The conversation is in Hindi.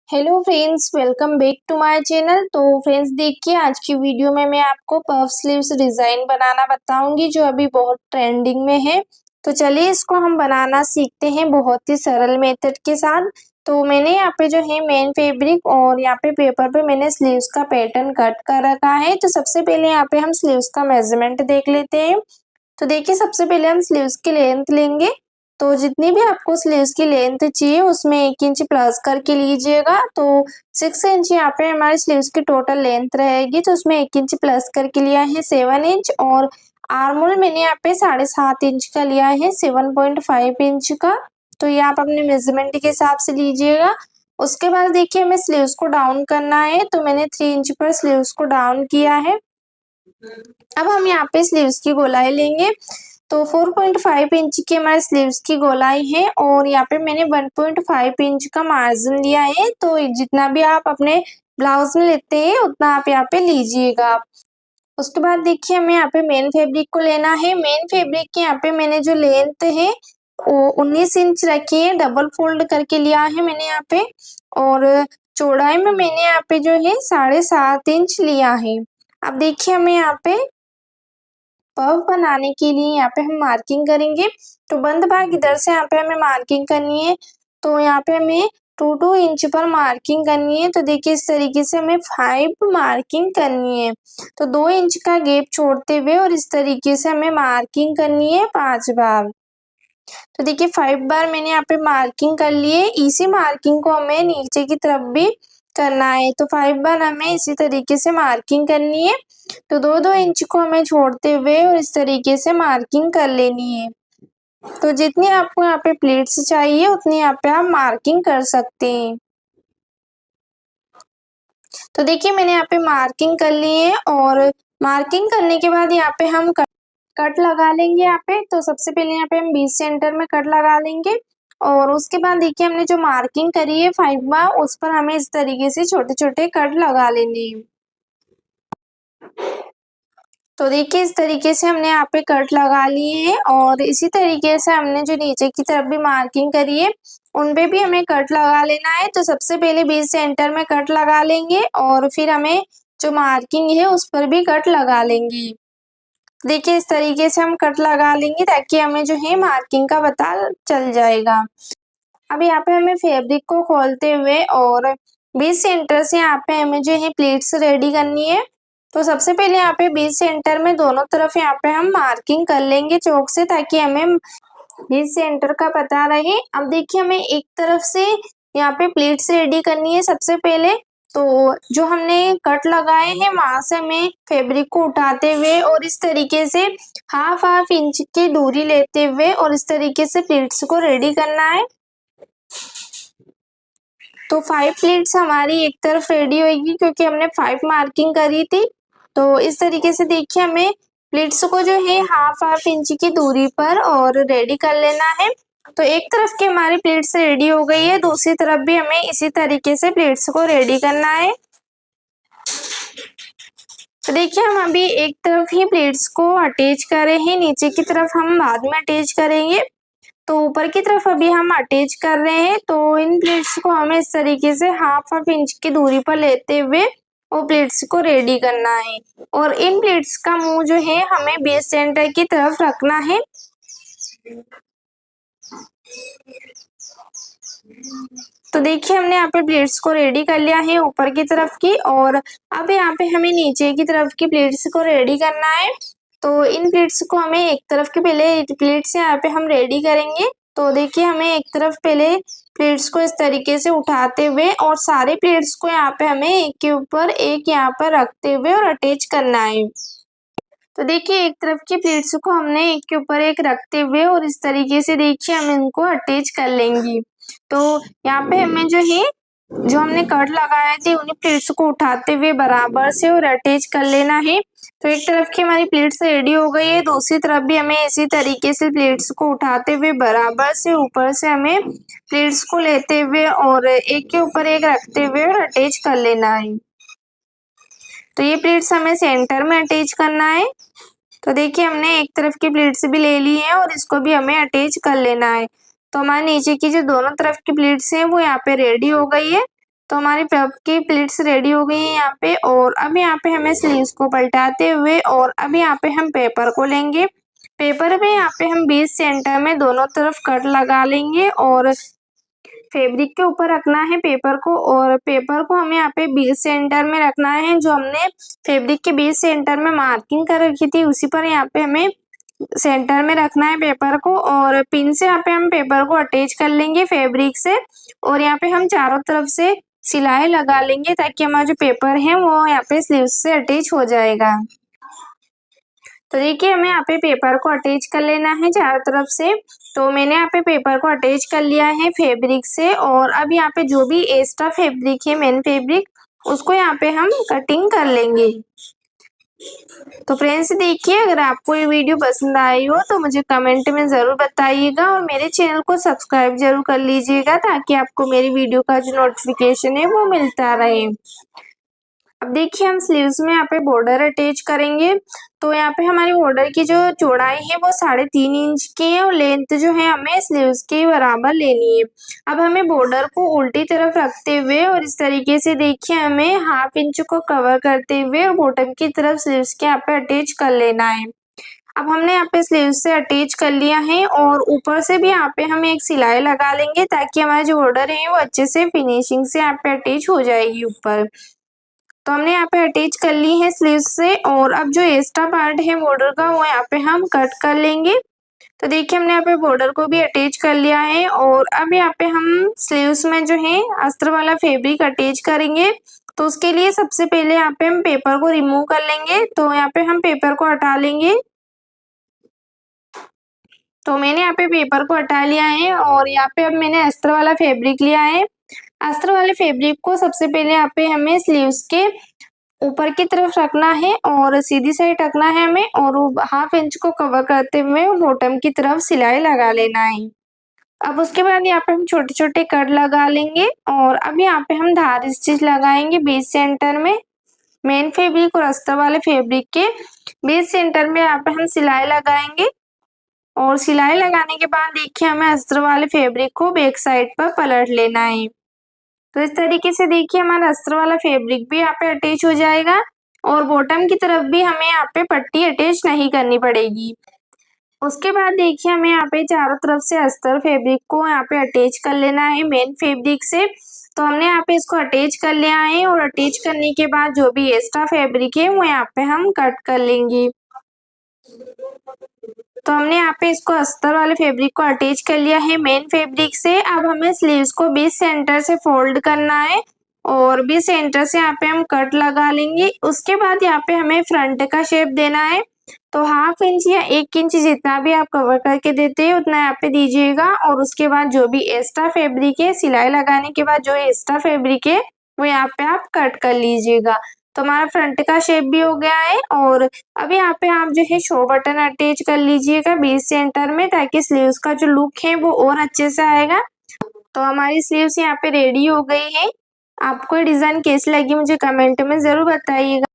Hello friends, welcome back to my channel. तो फ्रेंड्स देखिए, आज की वीडियो में मैं आपको पफ स्लीव्स डिज़ाइन बनाना बताऊंगी जो अभी बहुत ट्रेंडिंग में है। तो चलिए इसको हम बनाना सीखते हैं बहुत ही सरल मेथड के साथ। तो मैंने यहाँ पे जो है मेन फैब्रिक और यहाँ पे पेपर पे मैंने स्लीव्स का पैटर्न कट कर रखा है। तो सबसे पहले यहाँ पे हम स्लीव्स का मेजरमेंट देख लेते हैं। तो देखिए, सबसे पहले हम स्लीव्स की लेंथ लेंगे। तो जितनी भी आपको स्लीव्स की लेंथ चाहिए उसमें 1 इंच प्लस करके लीजिएगा। तो 6 इंच यहाँ पे हमारे स्लीव्स की टोटल लेंथ रहेगी, तो उसमें 1 इंच प्लस करके लिया है 7 इंच। और आर्मोल मैंने यहाँ पे 7.5 इंच का लिया है 7.5 इंच का। तो ये आप अपने मेजरमेंट के हिसाब से लीजिएगा। उसके बाद देखिए, हमें स्लीव्स को डाउन करना है, तो मैंने 3 इंच पर स्लीव्स को डाउन किया है। अब हम यहाँ पे स्लीव्स की गोलाई लेंगे। तो 4.5 इंच की हमारे स्लीव्स की गोलाई है और यहाँ पे मैंने 1.5 इंच का मार्जिन लिया है। तो जितना भी आप अपने ब्लाउज में लेते हैं उतना आप यहाँ पे लीजिएगा। उसके बाद देखिए, हमें यहाँ पे मेन फैब्रिक को लेना है। मेन फैब्रिक के यहाँ पे मैंने जो लेंथ है वो 19 इंच रखी है, डबल फोल्ड करके लिया है मैंने यहाँ पे। और चौड़ाई में मैंने यहाँ पे जो है 7.5 इंच लिया है। अब देखिए, हमें यहाँ पे पफ बनाने के लिए यहाँ पे हम मार्किंग करेंगे। तो बंद भाग इधर से यहाँ पे हमें मार्किंग करनी है। तो यहाँ पे हमें 2 इंच पर मार्किंग करनी है। तो देखिए, इस तरीके से हमें 5 मार्किंग करनी है। तो 2 इंच का गैप छोड़ते हुए और इस तरीके से हमें मार्किंग करनी है 5 बार। तो देखिए, 5 बार मैंने यहाँ पे मार्किंग कर ली है। इसी मार्किंग को हमें नीचे की तरफ भी करना है। तो 5 बार हमें इसी तरीके से मार्किंग करनी है। तो 2-2 इंच को हमें छोड़ते हुए और इस तरीके से मार्किंग कर लेनी है। तो जितनी आपको यहाँ पे प्लेट्स चाहिए उतनी यहाँ पे आप मार्किंग कर सकते हैं। तो देखिए, मैंने यहाँ पे मार्किंग कर ली है और मार्किंग करने के बाद यहाँ पे हम कट लगा लेंगे यहाँ पे। तो सबसे पहले यहाँ पे हम 20 सेंटर में कट लगा लेंगे। और उसके बाद देखिए, हमने जो मार्किंग करी है 5 बार, उस पर हमें इस तरीके से छोटे छोटे कट लगा लेने हैं। तो देखिए, इस तरीके से हमने यहाँ पे कट लगा लिए है और इसी तरीके से हमने जो नीचे की तरफ भी मार्किंग करी है उन पे भी हमें कट लगा लेना है। तो सबसे पहले 20 सेंटर में कट लगा लेंगे और फिर हमें जो मार्किंग है उस पर भी कट लगा लेंगे। देखिए, इस तरीके से हम कट लगा लेंगे ताकि हमें जो है मार्किंग का पता चल जाएगा। अब यहाँ पे हमें फैब्रिक को खोलते हुए और 20 सेंटर से यहाँ पे हमें जो है प्लेट्स रेडी करनी है। तो सबसे पहले यहाँ पे 20 सेंटर में दोनों तरफ यहाँ पे हम मार्किंग कर लेंगे चौक से, ताकि हमें 20 सेंटर का पता रहे। अब देखिए, हमें एक तरफ से यहाँ पे प्लेट्स रेडी करनी है सबसे पहले। तो जो हमने कट लगाए हैं वहां से हमें फैब्रिक को उठाते हुए और इस तरीके से हाफ इंच की दूरी लेते हुए और इस तरीके से प्लेट्स को रेडी करना है। तो 5 प्लेट्स हमारी एक तरफ रेडी होगी क्योंकि हमने 5 मार्किंग करी थी। तो इस तरीके से देखिए, हमें प्लेट्स को जो है हाफ इंच की दूरी पर और रेडी कर लेना है। तो एक तरफ की हमारी प्लेट्स रेडी हो गई है, दूसरी तरफ भी हमें इसी तरीके से प्लेट्स को रेडी करना है। तो देखिए, हम अभी एक तरफ ही प्लेट्स को अटैच कर रहे हैं, नीचे की तरफ हम बाद में अटैच करेंगे। तो ऊपर की तरफ अभी हम अटैच कर रहे हैं। तो इन प्लेट्स को हमें इस तरीके से हाफ इंच की दूरी पर लेते हुए वो प्लेट्स को रेडी करना है। और इन प्लेट्स का मुंह जो है हमें बेस सेंटर की तरफ रखना है। तो देखिए, हमने यहाँ पे प्लेट्स को रेडी कर लिया है ऊपर की तरफ की, और अब यहाँ पे हमें नीचे की तरफ की प्लेट्स को रेडी करना है। तो इन प्लेट्स को हमें एक तरफ के पहले प्लेट्स यहाँ पे हम रेडी करेंगे। तो देखिए, हमें एक तरफ पहले प्लेट्स को इस तरीके से उठाते हुए और सारे प्लेट्स को यहाँ पे हमें एक के ऊपर एक यहाँ पर रखते हुए और अटैच करना है। तो देखिए, एक तरफ की प्लेट्स को हमने एक के ऊपर एक रखते हुए और इस तरीके से देखिए हम इनको अटैच कर लेंगे। तो यहाँ पे हमें जो है जो हमने कट लगाए थे उन्हीं प्लेट्स को उठाते हुए बराबर से और अटैच कर लेना है। तो एक तरफ की हमारी प्लेट्स रेडी हो गई है, दूसरी तरफ भी हमें इसी तरीके से प्लेट्स को उठाते हुए बराबर से ऊपर से हमें प्लेट्स को लेते हुए और एक के ऊपर एक रखते हुए और अटैच कर लेना है। तो ये प्लेट्स हमें सेंटर में अटैच करना है। तो देखिए, हमने एक तरफ की प्लेट्स भी ले ली है और इसको भी हमें अटैच कर लेना है। तो हमारे नीचे की जो दोनों तरफ की प्लेट्स हैं वो यहाँ पे रेडी हो गई है। तो हमारी पफ की प्लेट्स रेडी हो गई हैं यहाँ पे। और अब यहाँ पे हमें स्लीव्स को पलटाते हुए और अब यहाँ पे हम पेपर को लेंगे। पेपर पे यहाँ पे हम 20 सेंटर में दोनों तरफ कट लगा लेंगे और फैब्रिक के ऊपर रखना है पेपर को। और पेपर को हमें यहाँ पे 20 सेंटर में रखना है। जो हमने फैब्रिक के 20 सेंटर में मार्किंग कर रखी थी उसी पर यहाँ पे हमें सेंटर में रखना है पेपर को। और पिन से यहाँ पे हम पेपर को अटैच कर लेंगे फैब्रिक से और यहाँ पे हम चारों तरफ से सिलाई लगा लेंगे ताकि हमारा जो पेपर है वो यहाँ पे स्लीव्स से अटैच हो जाएगा। तो देखिए हमें यहाँ पे पेपर को अटैच कर लेना है चारों तरफ से। तो मैंने यहाँ पे पेपर को अटैच कर लिया है फैब्रिक से। और अब यहाँ पे जो भी एक्स्ट्रा फैब्रिक है मेन फैब्रिक उसको यहाँ पे हम कटिंग कर लेंगे। तो फ्रेंड्स देखिए, अगर आपको ये वीडियो पसंद आई हो तो मुझे कमेंट में ज़रूर बताइएगा और मेरे चैनल को सब्सक्राइब जरूर कर लीजिएगा ताकि आपको मेरी वीडियो का जो नोटिफिकेशन है वो मिलता रहे। अब देखिए हम स्लीव्स में यहाँ पे बॉर्डर अटैच करेंगे। तो यहाँ पे हमारी बॉर्डर की जो चौड़ाई है वो 3.5 इंच की है और लेंथ जो है हमें स्लीव्स के बराबर लेनी है। अब हमें बॉर्डर को उल्टी तरफ रखते हुए और इस तरीके से देखिए हमें 1/2 इंच को कवर करते हुए और बॉटम की तरफ स्लीव्स के यहाँ पे अटैच कर लेना है। अब हमने यहाँ पे स्लीव्स से अटैच कर लिया है और ऊपर से भी यहाँ पे हम एक सिलाई लगा लेंगे ताकि हमारी जो बॉर्डर है वो अच्छे से फिनिशिंग से यहाँ पे अटैच हो जाएगी ऊपर। तो हमने यहाँ पे अटैच कर ली है स्लीव्स से और अब जो एक्स्ट्रा पार्ट है बॉर्डर का वो यहाँ पे हम कट कर लेंगे। तो देखिए हमने यहाँ पे बॉर्डर को भी अटैच कर लिया है और अब यहाँ पे हम स्लीव्स में जो है अस्तर वाला फैब्रिक अटैच करेंगे। तो उसके लिए सबसे पहले यहाँ पे हम पेपर को रिमूव कर लेंगे। तो यहाँ पे हम पेपर को हटा लेंगे। तो मैंने यहाँ पे पेपर को हटा लिया है और यहाँ पे अब मैंने अस्तर वाला फैब्रिक लिया है। अस्तर वाले फैब्रिक को सबसे पहले यहाँ पे हमें स्लीव्स के ऊपर की तरफ रखना है और सीधी साइड रखना है हमें और 1/2 इंच को कवर करते हुए बॉटम की तरफ सिलाई लगा लेना है। अब उसके बाद यहाँ पे हम छोटे छोटे कट लगा लेंगे और अब यहाँ पे हम धार स्टिच लगाएंगे 20 सेंटर में। मेन फैब्रिक और अस्तर वाले फैब्रिक के 20 सेंटर में यहाँ पे हम सिलाई लगाएंगे और सिलाई लगाने के बाद देखिए हमें अस्तर वाले फैब्रिक को बैक साइड पर पलट लेना है। तो इस तरीके से देखिए हमारा अस्तर वाला फैब्रिक भी यहाँ पे अटैच हो जाएगा और बॉटम की तरफ भी हमें यहाँ पे पट्टी अटैच नहीं करनी पड़ेगी। उसके बाद देखिए हमें यहाँ पे चारों तरफ से अस्तर फैब्रिक को यहाँ पे अटैच कर लेना है मेन फैब्रिक से। तो हमने यहाँ पे इसको अटैच कर लिया है और अटैच करने के बाद जो भी एक्स्ट्रा फैब्रिक है वो यहाँ पे हम कट कर लेंगे। तो हमने यहाँ पे इसको अस्तर वाले फैब्रिक को अटैच कर लिया है मेन फैब्रिक से। अब हमें स्लीव्स को 20 सेंटर से फोल्ड करना है और 20 सेंटर से यहाँ पे हम कट लगा लेंगे। उसके बाद यहाँ पे हमें फ्रंट का शेप देना है। तो 1/2 इंच या 1 इंच जितना भी आप कवर करके देते हैं उतना यहाँ पे दीजिएगा और उसके बाद जो भी एक्स्ट्रा फैब्रिक है सिलाई लगाने के बाद जो एक्स्ट्रा फैब्रिक है वो यहाँ पे आप कट कर लीजिएगा। तो हमारा फ्रंट का शेप भी हो गया है और अब यहाँ पे आप जो है शो बटन अटैच कर लीजिएगा 20 सेंटर में ताकि स्लीव्स का जो लुक है वो और अच्छे से आएगा। तो हमारी स्लीव्स यहाँ पे रेडी हो गई है। आपको ये डिज़ाइन कैसी लगी मुझे कमेंट में ज़रूर बताइएगा।